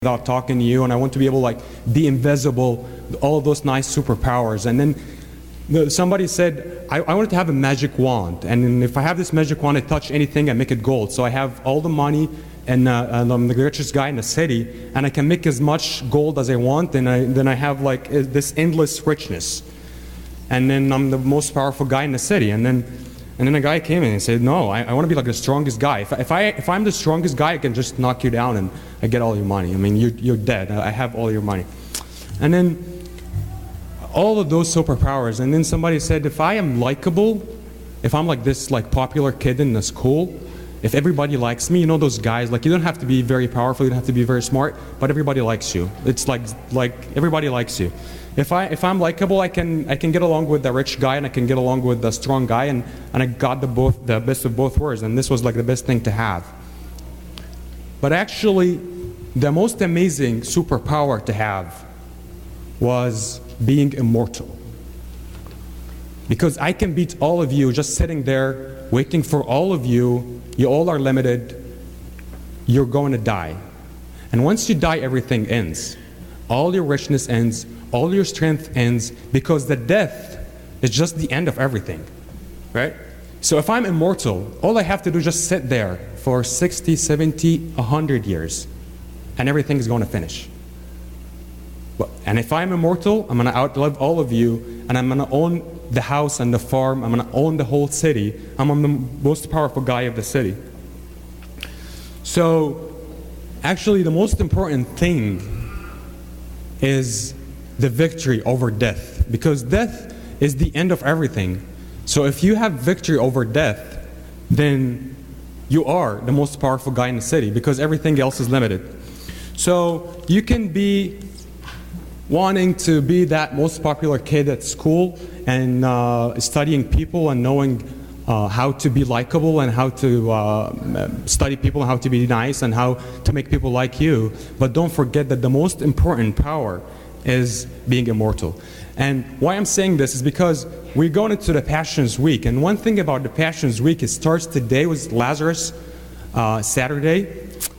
without talking to you, and I want to be able to like be invisible, all of those nice superpowers. And then somebody said, I wanted to have a magic wand, and if I have this magic wand, I touch anything, I make it gold. So I have all the money, and I'm the richest guy in the city, and I can make as much gold as I want, and then I have like this endless richness. And then I'm the most powerful guy in the city. And then a guy came in and said, no, I want to be like the strongest guy. If I'm the strongest guy, I can just knock you down and I get all your money. I mean, you're dead. I have all your money. And then all of those superpowers. And then somebody said, if I am likable, if I'm like this like popular kid in the school, if everybody likes me, you know those guys, like you don't have to be very powerful, you don't have to be very smart, but everybody likes you. It's like everybody likes you. If I'm likable, I can get along with the rich guy and I can get along with the strong guy, and I got the best of both worlds, and this was like the best thing to have. But actually, the most amazing superpower to have was being immortal. Because I can beat all of you just sitting there waiting for all of you. You all are limited. You're going to die. And once you die, everything ends. All your richness ends. All your strength ends, because the death is just the end of everything, right? So if I'm immortal, all I have to do is just sit there for 60, 70, 100 years, and everything is going to finish. And if I'm immortal, I'm going to outlive all of you, and I'm going to own the house and the farm. I'm going to own the whole city. I'm the most powerful guy of the city. So actually, the most important thing is the victory over death, because death is the end of everything. So if you have victory over death, then you are the most powerful guy in the city, because everything else is limited. So you can be wanting to be that most popular kid at school and studying people and knowing how to be likable and how to study people and how to be nice and how to make people like you. But don't forget that the most important power is being immortal. And why I'm saying this is because we're going into the Passions Week, and one thing about the Passions Week, it starts today with Lazarus, Saturday,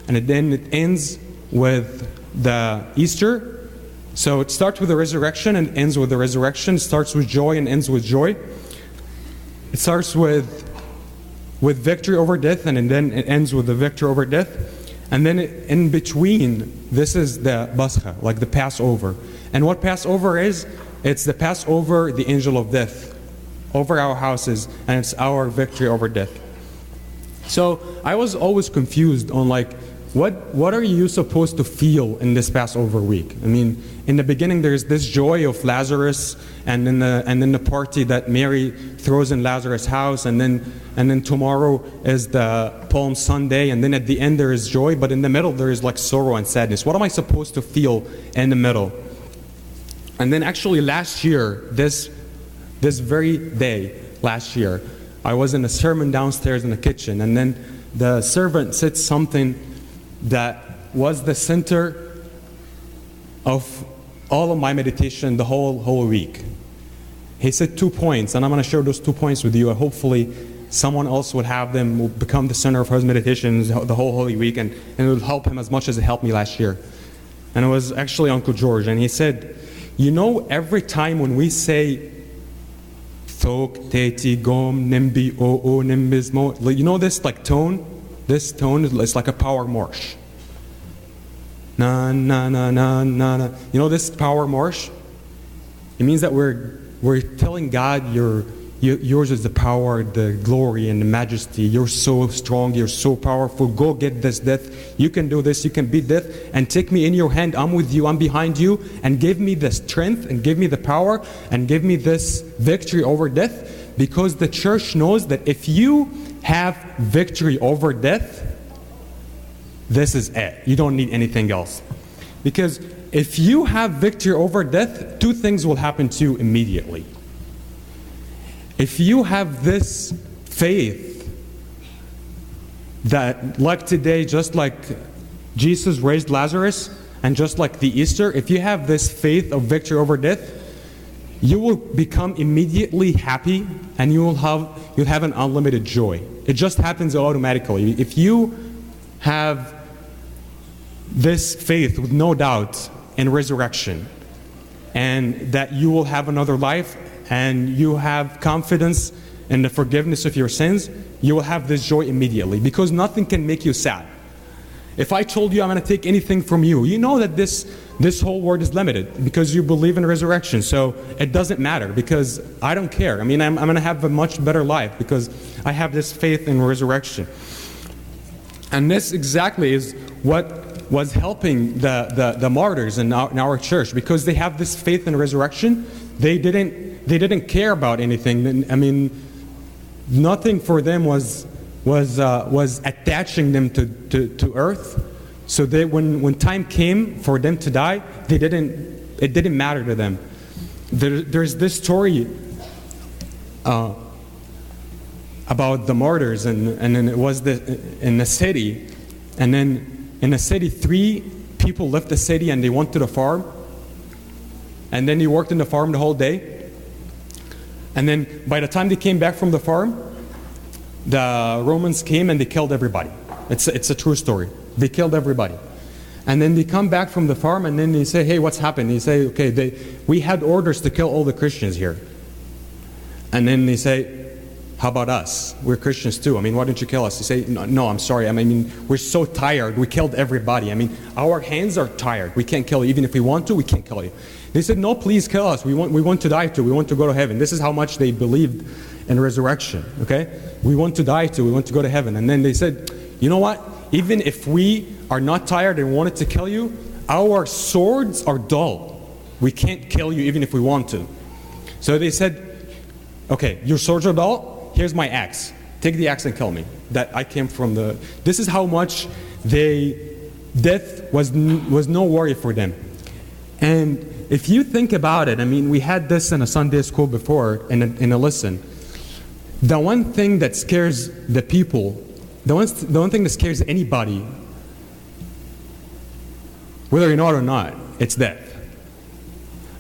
and then it ends with the Easter. So it starts with the resurrection and ends with the resurrection. It starts with joy and ends with joy. It starts with victory over death, and then it ends with the victory over death. And then in between, this is the Pascha, like the Passover. And what Passover is, it's the Passover, the angel of death, over our houses, and it's our victory over death. So I was always confused on like, what are you supposed to feel in this Passover week? I mean, in the beginning there's this joy of Lazarus, and then the party that Mary throws in Lazarus' house, and then tomorrow is the Palm Sunday, and then at the end there is joy, but in the middle there is like sorrow and sadness. What am I supposed to feel in the middle? And then actually last year, this very day last year, I was in a sermon downstairs in the kitchen, and then the servant said something that was the center of all of my meditation the whole week. He said 2 points, and I'm going to share those 2 points with you, and hopefully someone else would have them, will become the center of his meditations the whole Holy Week, and it will help him as much as it helped me last year. And it was actually Uncle George, and he said, you know, every time when we say Thok, Teti, Gom, Nimbi, O, Nimbismo, you know this like tone? This tone is like a power march. Na, na, na, na, na, na. You know this power march? It means that we're telling God, yours is the power, the glory, and the majesty. You're so strong, you're so powerful. Go get this death. You can do this, you can beat death. And take me in your hand. I'm with you, I'm behind you. And give me the strength, and give me the power, and give me this victory over death. Because the church knows that if you have victory over death, this is it. You don't need anything else. Because if you have victory over death, two things will happen to you immediately. If you have this faith that, like today, just like Jesus raised Lazarus, and just like the Easter, if you have this faith of victory over death, you will become immediately happy, and you'll have an unlimited joy. It just happens automatically. If you have this faith with no doubt in resurrection, and that you will have another life, and you have confidence in the forgiveness of your sins, you will have this joy immediately, because nothing can make you sad. If I told you I'm going to take anything from you, you know that this whole world is limited because you believe in resurrection. So it doesn't matter, because I don't care. I mean, I'm going to have a much better life because I have this faith in resurrection. And this exactly is what was helping the martyrs in our church, because they have this faith in resurrection. They didn't care about anything. I mean, nothing for them was attaching them to earth. So when time came for them to die, it didn't matter to them. There's this story about the martyrs, and then it was in the city, and then in the city 3 people left the city and they went to the farm, and then they worked in the farm the whole day, and then by the time they came back from the farm, the Romans came and they killed everybody. It's a true story. They killed everybody. And then they come back from the farm and then they say, hey, what's happened? They say, okay, we had orders to kill all the Christians here. And then they say, how about us? We're Christians too. I mean, why don't you kill us? They say, no, I'm sorry. I mean, we're so tired. We killed everybody. I mean, our hands are tired. We can't kill you. Even if we want to, we can't kill you. They said, no, please kill us. We want to die too. We want to go to heaven. This is how much they believed in resurrection, okay? We want to die too. We want to go to heaven. And then they said, you know what? Even if we are not tired and wanted to kill you, our swords are dull. We can't kill you even if we want to. So they said, okay, your swords are dull? Here's my axe. Take the axe and kill me. That I came from the... This is how much death was no worry for them. And if you think about it, I mean, we had this in a Sunday school before in a lesson. The one thing that scares the people, the one thing that scares anybody, whether you know it or not, it's death.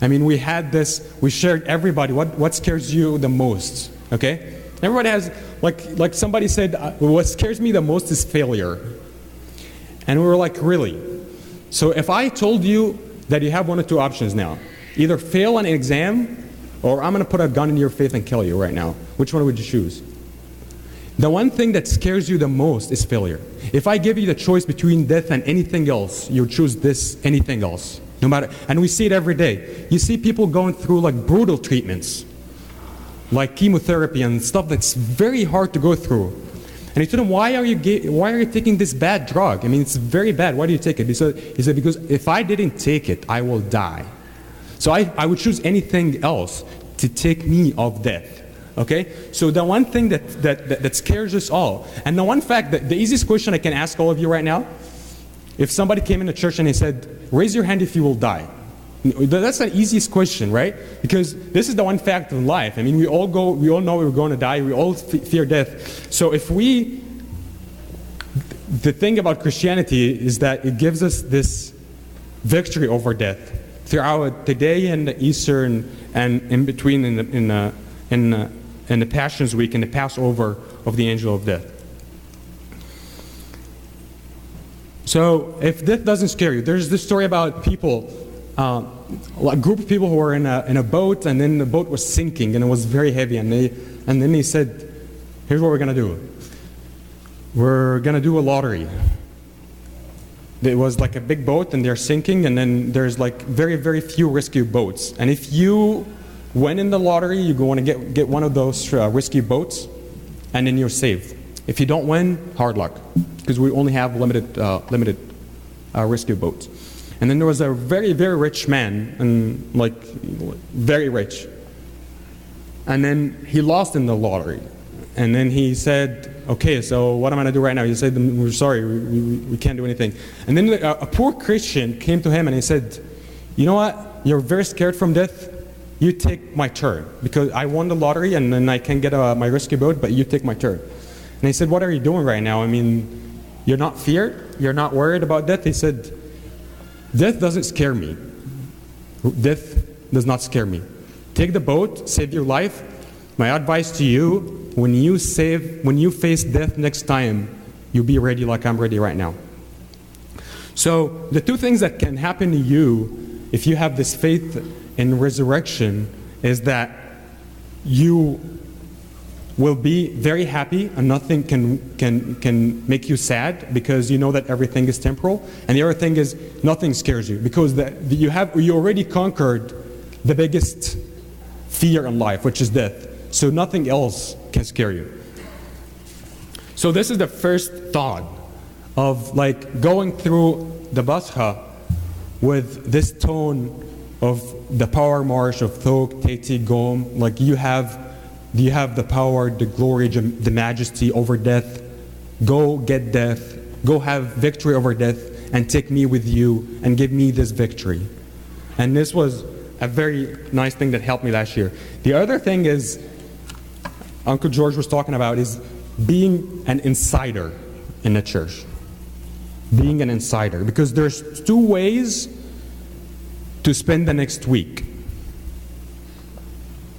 I mean, we had this, we shared everybody, what scares you the most, okay? Everybody has, like somebody said, what scares me the most is failure. And we were like, really? So if I told you that you have one of 2 options now, either fail an exam, or I'm going to put a gun in your face and kill you right now, which one would you choose? The one thing that scares you the most is failure. If I give you the choice between death and anything else, you choose this, anything else. No matter, and we see it every day. You see people going through like brutal treatments, like chemotherapy and stuff that's very hard to go through. And he told him, why are you taking this bad drug? I mean, it's very bad. Why do you take it? He said, because if I didn't take it, I will die. So I would choose anything else to take me of death. Okay? So the one thing that scares us all, and the one fact, that the easiest question I can ask all of you right now, if somebody came into church and he said, raise your hand if you will die. That's the easiest question, right? Because this is the one fact of life. I mean, we all know we're going to die. We all fear death. So the thing about Christianity is that it gives us this victory over death throughout the day and the Easter and in between in the Passions Week and the Passover of the angel of death. So if death doesn't scare you, there's this story about people, a group of people who were in a boat, and then the boat was sinking and it was very heavy, and then they said, here's what we're going to do. We're going to do a lottery. It was like a big boat and they're sinking, and then there's like very, very few rescue boats. And if you win in the lottery, you want to get one of those rescue boats, and then you're saved. If you don't win, hard luck, because we only have limited rescue boats. And then there was a very, very rich man, and like very rich. And then he lost in the lottery. And then he said, okay, so what am I going to do right now? He said, we're sorry, we can't do anything. And then a poor Christian came to him and he said, you know what? You're very scared from death. You take my turn, because I won the lottery and then I can get my rescue boat, but you take my turn. And he said, what are you doing right now? I mean, you're not feared? You're not worried about death? He said, death doesn't scare me. Death does not scare me. Take the boat, save your life. My advice to you, when you face death next time, you be ready like I'm ready right now. So the two things that can happen to you if you have this faith in resurrection is that you will be very happy and nothing can make you sad because you know that everything is temporal. And the other thing is nothing scares you because you already conquered the biggest fear in life, which is death. So nothing else can scare you. So this is the first thought of like going through the Basha with this tone of the power march of Thok, Teti, Gom, like you have the power, the glory, the majesty over death. Go get death. Go have victory over death and take me with you and give me this victory. And this was a very nice thing that helped me last year. The other thing is, Uncle George was talking about is being an insider in the church. Being an insider. Because there's two ways to spend the next week.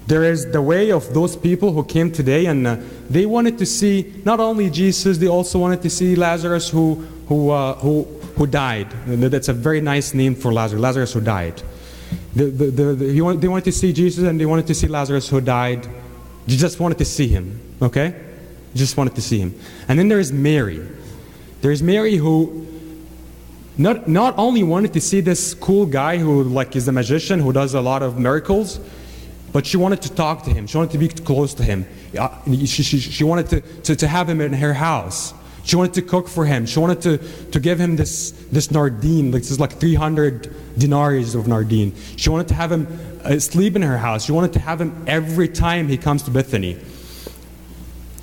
There is the way of those people who came today and they wanted to see not only Jesus, they also wanted to see Lazarus who died. That's a very nice name for Lazarus. Lazarus who died. They wanted to see Jesus and they wanted to see Lazarus who died. They just wanted to see him. Okay? Just wanted to see him. And then there is Mary. There is Mary who not only wanted to see this cool guy who like is a magician who does a lot of miracles, but she wanted to talk to him. She wanted to be close to him. She wanted to have him in her house. She wanted to cook for him. She wanted to give him this nardine. This is like 300 denaries of nardine. She wanted to have him sleep in her house. She wanted to have him every time he comes to Bethany.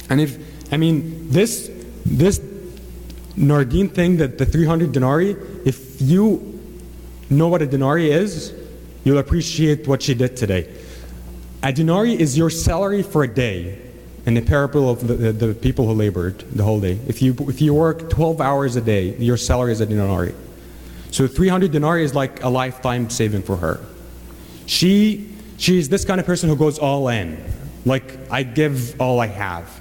And this nardine thing, that the 300 denarii, if you know what a denarii is, you'll appreciate what she did today. A denarii is your salary for a day in the parable of the people who labored the whole day. If you work 12 hours a day, your salary is a denarii. So 300 denarii is like a lifetime saving for her. She's this kind of person who goes all in. Like, I give all I have.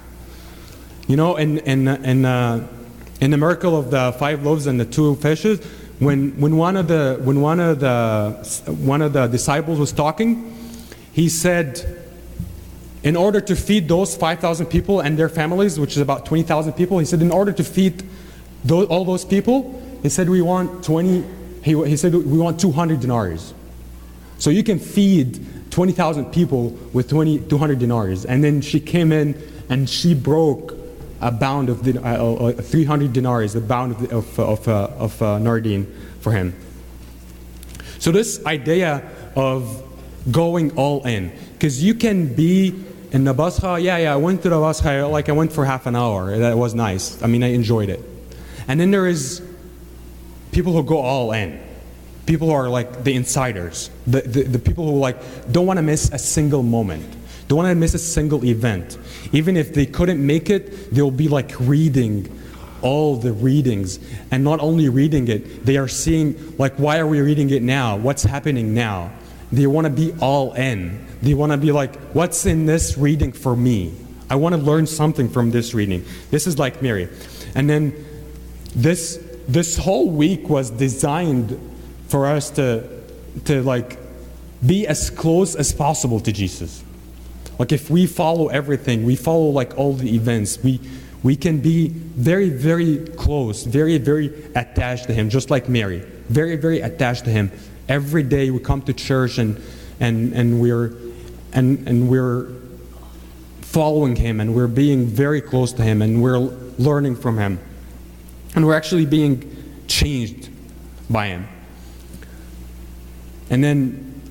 You know, in the miracle of the 5 loaves and the 2 fishes, when one of the disciples was talking, he said, in order to feed those 5,000 people and their families, which is about 20,000 people, he said, in order to feed all those people, he said, we want 200 denarii. So you can feed 20,000 people with 200 denarii. And then she came in and she broke a bound of 300 denarii, a bound of nardine for him. So this idea of going all in, because you can be in the Basha, I went to the Basha, like I went for half an hour, that was nice, I enjoyed it. And then there is people who go all in, people who are like the insiders, the people who like don't want to miss a single moment, don't want to miss a single event. Even if they couldn't make it, they'll be like reading all the readings, and not only reading it, they are seeing like, why are we reading it now? What's happening now? They want to be all in. They want to be like, what's in this reading for me? I want to learn something from this reading. This is like Mary. And then this whole week was designed for us to like be as close as possible to Jesus. Like if we follow everything, we follow like all the events, we can be very, very close, very, very attached to Him, just like Mary. Very, very attached to Him. Every day we come to church and we're following Him, and we're being very close to Him, and we're learning from Him, and we're actually being changed by Him. And then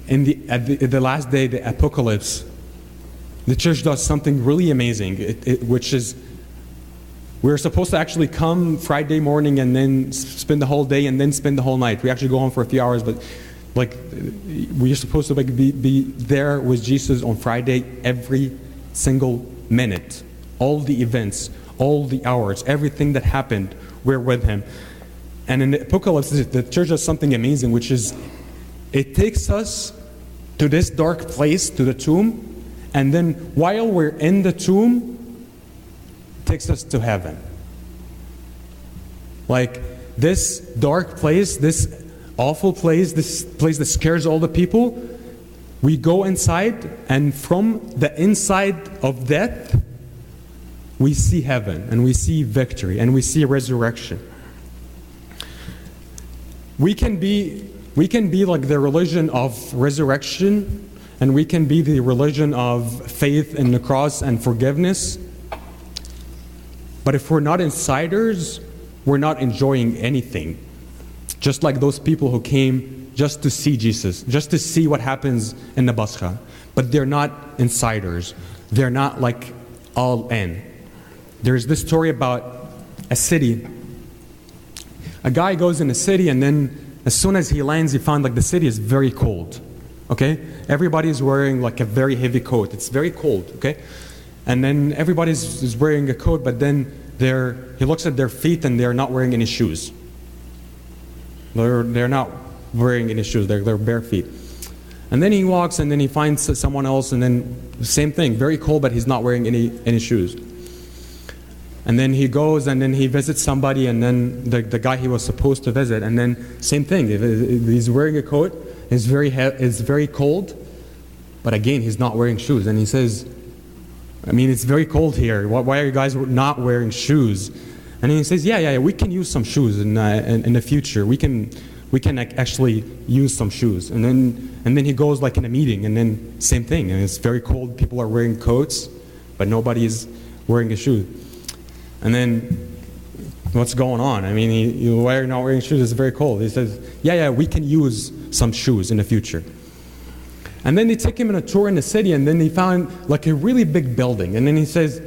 at the last day, the apocalypse, the church does something really amazing, which is we're supposed to actually come Friday morning and then spend the whole day and then spend the whole night. We actually go home for a few hours, but like we're supposed to like be there with Jesus on Friday every single minute. All the events, all the hours, everything that happened, we're with Him. And in the apocalypse, the church does something amazing, which is it takes us to this dark place, to the tomb, and then while we're in the tomb, takes us to heaven. Like this dark place, this awful place, this place that scares all the people, we go inside, and from the inside of death, we see heaven, and we see victory, and we see resurrection. We can be like the religion of resurrection, and we can be the religion of faith in the cross and forgiveness. But if we're not insiders, we're not enjoying anything. Just like those people who came just to see Jesus, just to see what happens in the Basra. But they're not insiders. They're not like all in. There's this story about a city. A guy goes in a city, and then as soon as he lands, he found like the city is very cold. Okay? Everybody's wearing like a very heavy coat. It's very cold, okay? And then everybody's wearing a coat, but then he looks at their feet and they're not wearing any shoes. They're not wearing any shoes. They're bare feet. And then he walks, and then he finds someone else, and then same thing, very cold, but he's not wearing any shoes. And then he goes, and then he visits somebody, and then the guy he was supposed to visit, and then same thing. He's wearing a coat. It's very cold, but again, he's not wearing shoes. And he says, I mean, it's very cold here. Why are you guys not wearing shoes? And he says, yeah, we can use some shoes in the future. We can actually use some shoes. And then he goes like in a meeting, and then same thing. And it's very cold. People are wearing coats, but nobody is wearing a shoe. And then what's going on? I mean, why are you not wearing shoes? It's very cold. He says, yeah, we can use some shoes in the future. And then they take him on a tour in the city, and then they found like a really big building. And then he says,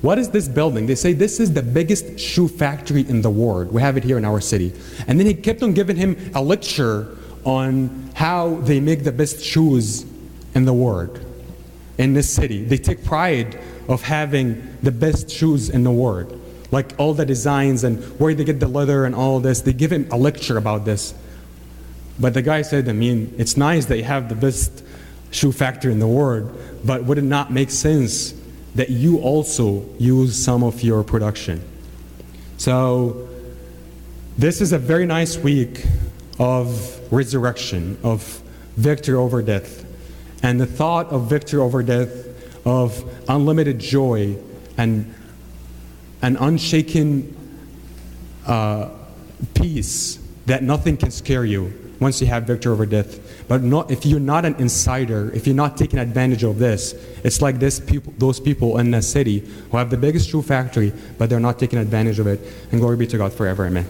what is this building? They say, this is the biggest shoe factory in the world. We have it here in our city. And then he kept on giving him a lecture on how they make the best shoes in the world, in this city. They take pride of having the best shoes in the world. Like all the designs and where they get the leather and all this. They give him a lecture about this. But the guy said, I mean, it's nice that you have the best shoe factory in the world, but would it not make sense that you also use some of your production? So this is a very nice week of resurrection, of victory over death. And the thought of victory over death, of unlimited joy and an unshaken peace that nothing can scare you once you have victory over death. But if you're not an insider, if you're not taking advantage of this, it's like those people in the city who have the biggest shoe factory, but they're not taking advantage of it. And glory be to God forever, amen.